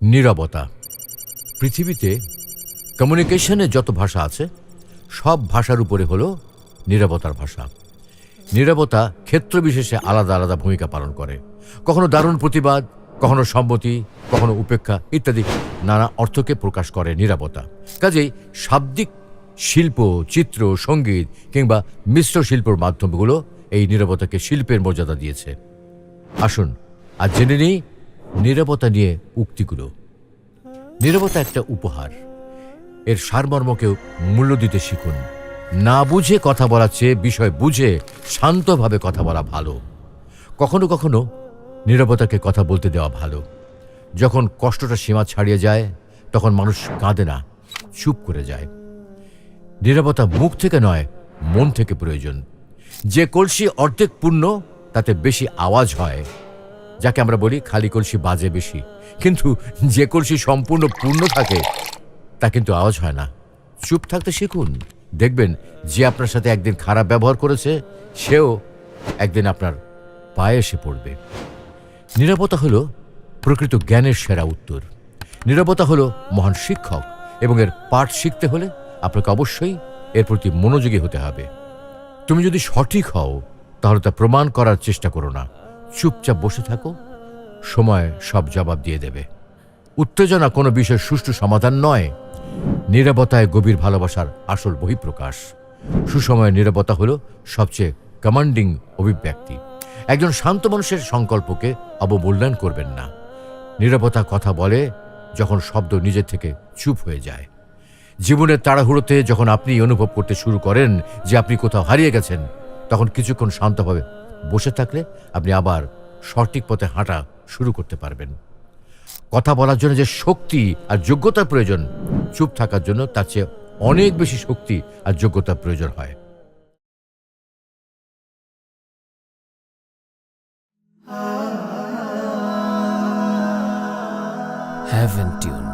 নীরবতা। পৃথিবীতে কমিউনিকেশনের যত ভাষা আছে সব ভাষার উপরে হলো নীরবতার ভাষা। নীরবতা ক্ষেত্র বিশেষে আলাদা আলাদা ভূমিকা পালন করে। কখনো দারুণ প্রতিবাদ, কখনো সম্মতি, কখনো উপেক্ষা ইত্যাদি নানা অর্থকে প্রকাশ করে নীরবতা। কাজেই শাব্দিক শিল্প, চিত্র, সঙ্গীত কিংবা মিশ্র শিল্পর মাধ্যমগুলো এই নীরবতাকে শিল্পের মর্যাদা দিয়েছে। আসুন আজ জেনে নিই নীরবতা নিয়ে উক্তিগুলো। নীরবতা একটা উপহার। এর সারমর্মকেও মূল্য দিতে শিখুন। না বুঝে কথা বলার চেয়ে বিষয় বুঝে শান্তভাবে কথা বলা ভালো। কখনো কখনো নীরবতাকে কথা বলতে দেওয়া ভালো। যখন কষ্টটা সীমা ছাড়িয়ে যায় তখন মানুষ কাঁদে না, চুপ করে যায়। নীরবতা মুখ থেকে নয়, মন থেকে প্রয়োজন। যে কলসি অর্ধেক পূর্ণ তাতে বেশি আওয়াজ হয়। যাকে আমরা বলি খালি কলসি বাজে বেশি, কিন্তু যে কলসি সম্পূর্ণ পূর্ণ থাকে তা কিন্তু আওয়াজ হয় না। চুপ থাকতে শিখুন। দেখবেন যে আপনার সাথে একদিন খারাপ ব্যবহার করেছে সেও একদিন আপনার পায়ে এসে পড়বে। নীরবতা হলো প্রকৃত জ্ঞানের সেরা উত্তর। নীরবতা হলো মহান শিক্ষক এবং এর পাঠ শিখতে হলে আপনাকে অবশ্যই এর প্রতি মনোযোগী হতে হবে। তুমি যদি সঠিক হও তাহলে তা প্রমাণ করার চেষ্টা করো না। চুপচাপ বসে থাকো, সময় সব জবাব দিয়ে দেবে। উত্তেজনা কোনো বিষয়ের সুষ্ঠু সমাধান নয়, নীরবতায় গভীর ভালোবাসার আসল বহিঃপ্রকাশ। সুসময়ের নীরবতা হলো সবচেয়ে কমান্ডিং অভিব্যক্তি। একজন শান্ত মানুষের সংকল্পকে অবমূল্যায়ন করবেন না। নীরবতা কথা বলে যখন শব্দ নিজে থেকে চুপ হয়ে যায়। জীবনের তাড়াহুড়োতে যখন আপনি অনুভব করতে শুরু করেন যে আপনি কোথাও হারিয়ে গেছেন, তখন কিছুক্ষণ শান্তভাবে বসে থাকলে আপনি আবার সঠিক পথে হাঁটা শুরু করতে পারবেন। কথা বলার জন্য যে শক্তি আর যোগ্যতার প্রয়োজন, চুপ থাকার জন্য তার চেয়ে অনেক বেশি শক্তি আর যোগ্যতার প্রয়োজন হয়। Heaven Tune.